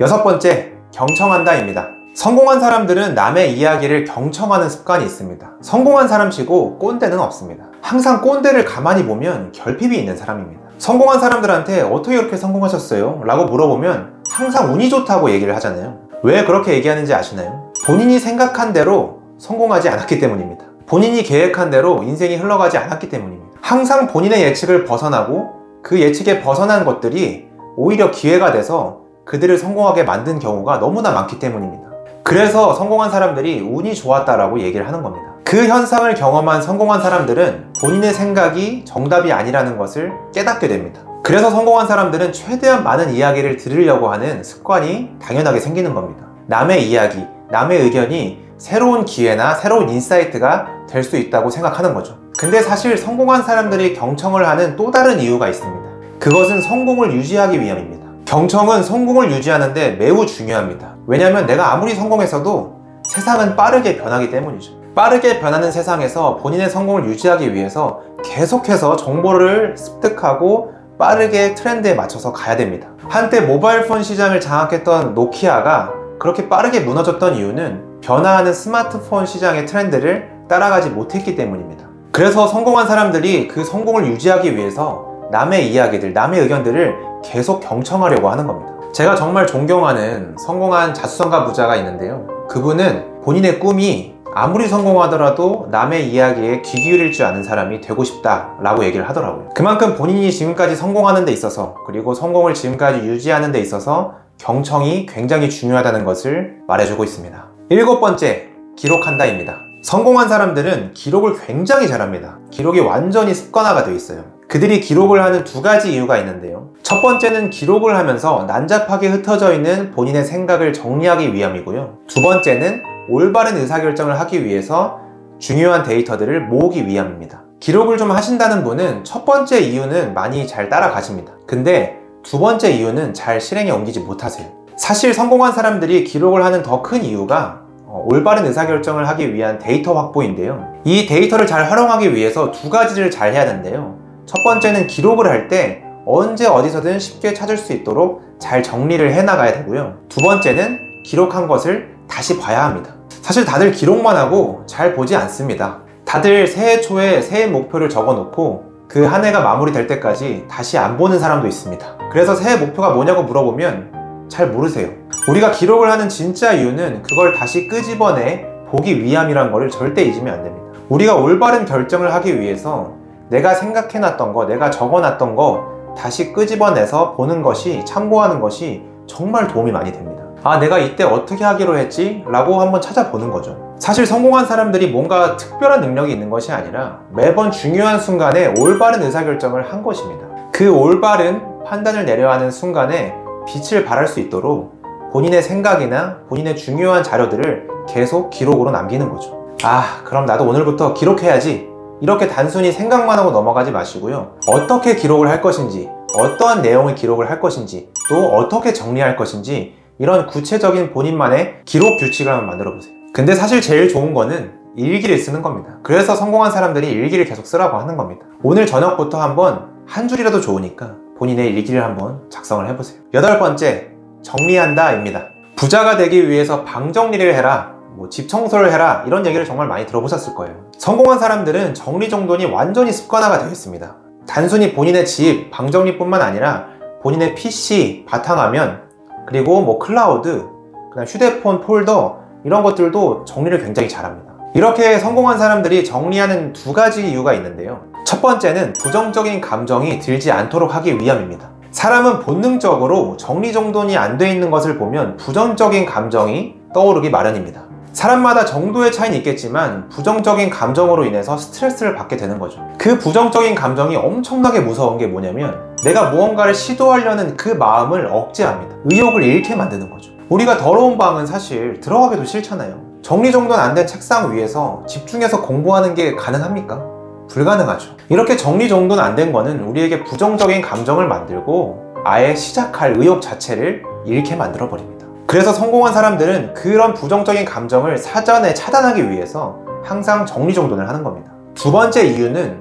여섯 번째, 경청한다입니다. 성공한 사람들은 남의 이야기를 경청하는 습관이 있습니다. 성공한 사람치고 꼰대는 없습니다. 항상 꼰대를 가만히 보면 결핍이 있는 사람입니다. 성공한 사람들한테 어떻게 그렇게 성공하셨어요? 라고 물어보면 항상 운이 좋다고 얘기를 하잖아요. 왜 그렇게 얘기하는지 아시나요? 본인이 생각한 대로 성공하지 않았기 때문입니다. 본인이 계획한 대로 인생이 흘러가지 않았기 때문입니다. 항상 본인의 예측을 벗어나고 그 예측에 벗어난 것들이 오히려 기회가 돼서 그들을 성공하게 만든 경우가 너무나 많기 때문입니다. 그래서 성공한 사람들이 운이 좋았다라고 얘기를 하는 겁니다. 그 현상을 경험한 성공한 사람들은 본인의 생각이 정답이 아니라는 것을 깨닫게 됩니다. 그래서 성공한 사람들은 최대한 많은 이야기를 들으려고 하는 습관이 당연하게 생기는 겁니다. 남의 이야기, 남의 의견이 새로운 기회나 새로운 인사이트가 될 수 있다고 생각하는 거죠. 근데 사실 성공한 사람들이 경청을 하는 또 다른 이유가 있습니다. 그것은 성공을 유지하기 위함입니다. 경청은 성공을 유지하는데 매우 중요합니다. 왜냐하면 내가 아무리 성공했어도 세상은 빠르게 변하기 때문이죠. 빠르게 변하는 세상에서 본인의 성공을 유지하기 위해서 계속해서 정보를 습득하고 빠르게 트렌드에 맞춰서 가야 됩니다. 한때 모바일폰 시장을 장악했던 노키아가 그렇게 빠르게 무너졌던 이유는 변화하는 스마트폰 시장의 트렌드를 따라가지 못했기 때문입니다. 그래서 성공한 사람들이 그 성공을 유지하기 위해서 남의 이야기들, 남의 의견들을 계속 경청하려고 하는 겁니다. 제가 정말 존경하는 성공한 자수성가 부자가 있는데요. 그분은 본인의 꿈이 아무리 성공하더라도 남의 이야기에 귀 기울일 줄 아는 사람이 되고 싶다 라고 얘기를 하더라고요. 그만큼 본인이 지금까지 성공하는 데 있어서, 그리고 성공을 지금까지 유지하는 데 있어서 경청이 굉장히 중요하다는 것을 말해주고 있습니다. 일곱 번째, 기록한다입니다. 성공한 사람들은 기록을 굉장히 잘합니다. 기록이 완전히 습관화가 되어 있어요. 그들이 기록을 하는 두 가지 이유가 있는데요. 첫 번째는 기록을 하면서 난잡하게 흩어져 있는 본인의 생각을 정리하기 위함이고요. 두 번째는 올바른 의사결정을 하기 위해서 중요한 데이터들을 모으기 위함입니다. 기록을 좀 하신다는 분은 첫 번째 이유는 많이 잘 따라가십니다. 근데 두 번째 이유는 잘 실행에 옮기지 못하세요. 사실 성공한 사람들이 기록을 하는 더 큰 이유가 올바른 의사결정을 하기 위한 데이터 확보인데요. 이 데이터를 잘 활용하기 위해서 두 가지를 잘 해야 하는데요. 첫 번째는 기록을 할 때 언제 어디서든 쉽게 찾을 수 있도록 잘 정리를 해나가야 되고요. 두 번째는 기록한 것을 다시 봐야 합니다. 사실 다들 기록만 하고 잘 보지 않습니다. 다들 새해 초에 새해 목표를 적어놓고 그 한 해가 마무리될 때까지 다시 안 보는 사람도 있습니다. 그래서 새해 목표가 뭐냐고 물어보면 잘 모르세요. 우리가 기록을 하는 진짜 이유는 그걸 다시 끄집어내 보기 위함이란 거를 절대 잊으면 안 됩니다. 우리가 올바른 결정을 하기 위해서 내가 생각해놨던 거, 내가 적어놨던 거 다시 끄집어내서 보는 것이, 참고하는 것이 정말 도움이 많이 됩니다. 아, 내가 이때 어떻게 하기로 했지? 라고 한번 찾아보는 거죠. 사실 성공한 사람들이 뭔가 특별한 능력이 있는 것이 아니라 매번 중요한 순간에 올바른 의사결정을 한 것입니다. 그 올바른 판단을 내려야 하는 순간에 빛을 발할 수 있도록 본인의 생각이나 본인의 중요한 자료들을 계속 기록으로 남기는 거죠. 아, 그럼 나도 오늘부터 기록해야지. 이렇게 단순히 생각만 하고 넘어가지 마시고요. 어떻게 기록을 할 것인지, 어떠한 내용을 기록을 할 것인지, 또 어떻게 정리할 것인지 이런 구체적인 본인만의 기록 규칙을 한번 만들어 보세요. 근데 사실 제일 좋은 거는 일기를 쓰는 겁니다. 그래서 성공한 사람들이 일기를 계속 쓰라고 하는 겁니다. 오늘 저녁부터 한번 한 줄이라도 좋으니까 본인의 일기를 한번 작성을 해보세요. 여덟 번째, 정리한다입니다. 부자가 되기 위해서 방 정리를 해라, 집 청소를 해라, 이런 얘기를 정말 많이 들어보셨을 거예요. 성공한 사람들은 정리정돈이 완전히 습관화가 되어 있습니다. 단순히 본인의 집, 방 정리뿐만 아니라 본인의 PC, 바탕화면, 그리고 클라우드, 그다음 휴대폰 폴더, 이런 것들도 정리를 굉장히 잘합니다. 이렇게 성공한 사람들이 정리하는 두 가지 이유가 있는데요. 첫 번째는 부정적인 감정이 들지 않도록 하기 위함입니다. 사람은 본능적으로 정리정돈이 안 돼 있는 것을 보면 부정적인 감정이 떠오르기 마련입니다. 사람마다 정도의 차이는 있겠지만 부정적인 감정으로 인해서 스트레스를 받게 되는 거죠. 그 부정적인 감정이 엄청나게 무서운 게 뭐냐면 내가 무언가를 시도하려는 그 마음을 억제합니다. 의욕을 잃게 만드는 거죠. 우리가 더러운 방은 사실 들어가기도 싫잖아요. 정리정돈 안 된 책상 위에서 집중해서 공부하는 게 가능합니까? 불가능하죠. 이렇게 정리정돈 안 된 거는 우리에게 부정적인 감정을 만들고 아예 시작할 의욕 자체를 잃게 만들어 버립니다. 그래서 성공한 사람들은 그런 부정적인 감정을 사전에 차단하기 위해서 항상 정리정돈을 하는 겁니다. 두 번째 이유는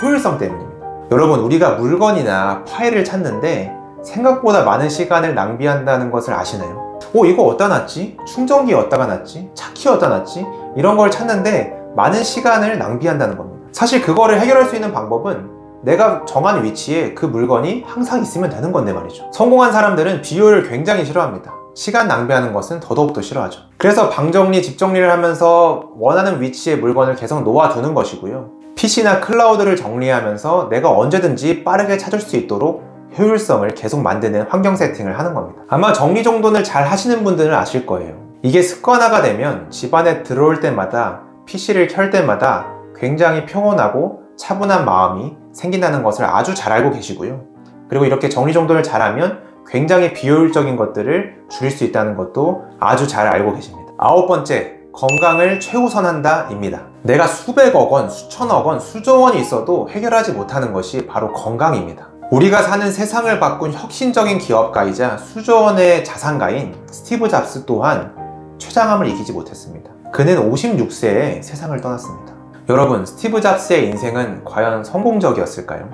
효율성 때문입니다. 여러분, 우리가 물건이나 파일을 찾는데 생각보다 많은 시간을 낭비한다는 것을 아시나요? 이거 어디다 놨지? 충전기 어디다가 놨지? 차키 어디다 놨지? 이런 걸 찾는데 많은 시간을 낭비한다는 겁니다. 사실 그거를 해결할 수 있는 방법은 내가 정한 위치에 그 물건이 항상 있으면 되는 건데 말이죠. 성공한 사람들은 비효율을 굉장히 싫어합니다. 시간 낭비하는 것은 더더욱더 싫어하죠. 그래서 방정리, 집정리를 하면서 원하는 위치에 물건을 계속 놓아두는 것이고요. PC나 클라우드를 정리하면서 내가 언제든지 빠르게 찾을 수 있도록 효율성을 계속 만드는 환경 세팅을 하는 겁니다. 아마 정리정돈을 잘 하시는 분들은 아실 거예요. 이게 습관화가 되면 집안에 들어올 때마다, PC를 켤 때마다 굉장히 평온하고 차분한 마음이 생긴다는 것을 아주 잘 알고 계시고요. 그리고 이렇게 정리정돈을 잘하면 굉장히 비효율적인 것들을 줄일 수 있다는 것도 아주 잘 알고 계십니다. 9번째, 건강을 최우선한다 입니다. 내가 수백억 원, 수천억 원, 수조 원이 있어도 해결하지 못하는 것이 바로 건강입니다. 우리가 사는 세상을 바꾼 혁신적인 기업가이자 수조 원의 자산가인 스티브 잡스 또한 췌장암을 이기지 못했습니다. 그는 56세에 세상을 떠났습니다. 여러분, 스티브 잡스의 인생은 과연 성공적이었을까요?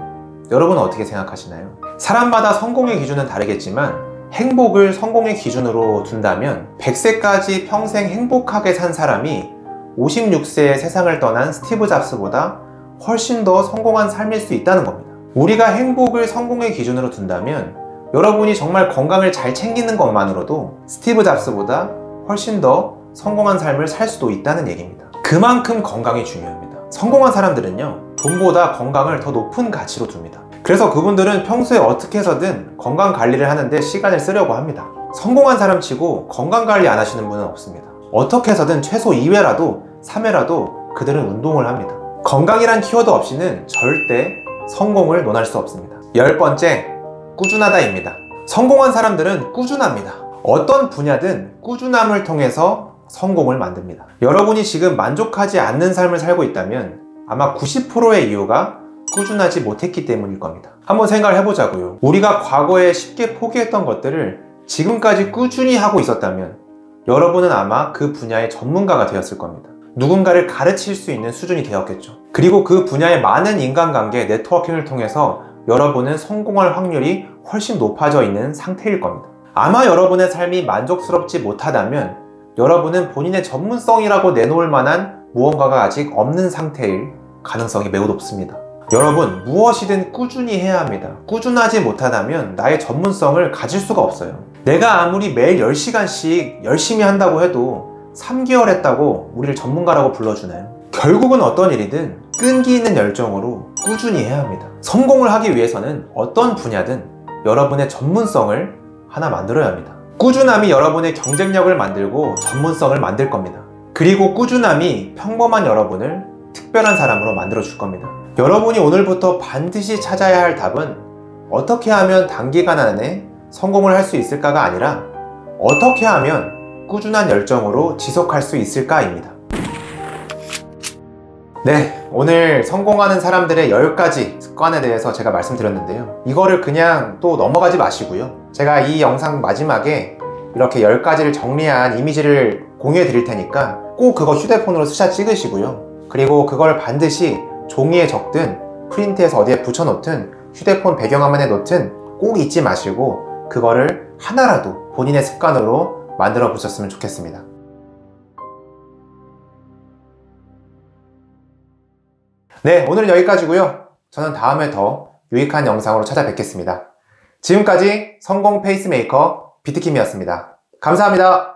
여러분은 어떻게 생각하시나요? 사람마다 성공의 기준은 다르겠지만 행복을 성공의 기준으로 둔다면 100세까지 평생 행복하게 산 사람이 56세에 세상을 떠난 스티브 잡스보다 훨씬 더 성공한 삶일 수 있다는 겁니다. 우리가 행복을 성공의 기준으로 둔다면 여러분이 정말 건강을 잘 챙기는 것만으로도 스티브 잡스보다 훨씬 더 성공한 삶을 살 수도 있다는 얘기입니다. 그만큼 건강이 중요합니다. 성공한 사람들은요, 돈보다 건강을 더 높은 가치로 둡니다. 그래서 그분들은 평소에 어떻게 해서든 건강 관리를 하는데 시간을 쓰려고 합니다. 성공한 사람 치고 건강 관리 안 하시는 분은 없습니다. 어떻게 해서든 최소 2회라도 3회라도 그들은 운동을 합니다. 건강이란 키워드 없이는 절대 성공을 논할 수 없습니다. 10번째, 꾸준하다입니다. 성공한 사람들은 꾸준합니다. 어떤 분야든 꾸준함을 통해서 성공을 만듭니다. 여러분이 지금 만족하지 않는 삶을 살고 있다면 아마 90%의 이유가 꾸준하지 못했기 때문일 겁니다. 한번 생각을 해보자고요. 우리가 과거에 쉽게 포기했던 것들을 지금까지 꾸준히 하고 있었다면 여러분은 아마 그 분야의 전문가가 되었을 겁니다. 누군가를 가르칠 수 있는 수준이 되었겠죠. 그리고 그 분야의 많은 인간관계, 네트워킹을 통해서 여러분은 성공할 확률이 훨씬 높아져 있는 상태일 겁니다. 아마 여러분의 삶이 만족스럽지 못하다면 여러분은 본인의 전문성이라고 내놓을 만한 무언가가 아직 없는 상태일 가능성이 매우 높습니다. 여러분, 무엇이든 꾸준히 해야 합니다. 꾸준하지 못하다면 나의 전문성을 가질 수가 없어요. 내가 아무리 매일 10시간씩 열심히 한다고 해도 3개월 했다고 우리를 전문가라고 불러주나요? 결국은 어떤 일이든 끈기 있는 열정으로 꾸준히 해야 합니다. 성공을 하기 위해서는 어떤 분야든 여러분의 전문성을 하나 만들어야 합니다. 꾸준함이 여러분의 경쟁력을 만들고 전문성을 만들 겁니다. 그리고 꾸준함이 평범한 여러분을 특별한 사람으로 만들어 줄 겁니다. 여러분이 오늘부터 반드시 찾아야 할 답은 어떻게 하면 단기간 안에 성공을 할 수 있을까가 아니라 어떻게 하면 꾸준한 열정으로 지속할 수 있을까입니다. 네, 오늘 성공하는 사람들의 10가지 습관에 대해서 제가 말씀드렸는데요. 이거를 그냥 또 넘어가지 마시고요. 제가 이 영상 마지막에 이렇게 10가지를 정리한 이미지를 공유해 드릴 테니까 꼭 그거 휴대폰으로 스샷 찍으시고요. 그리고 그걸 반드시 종이에 적든 프린트해서 어디에 붙여놓든 휴대폰 배경화면에 놓든 꼭 잊지 마시고 그거를 하나라도 본인의 습관으로 만들어 보셨으면 좋겠습니다. 네, 오늘은 여기까지고요. 저는 다음에 더 유익한 영상으로 찾아뵙겠습니다. 지금까지 성공 페이스메이커 비트킴이었습니다. 감사합니다.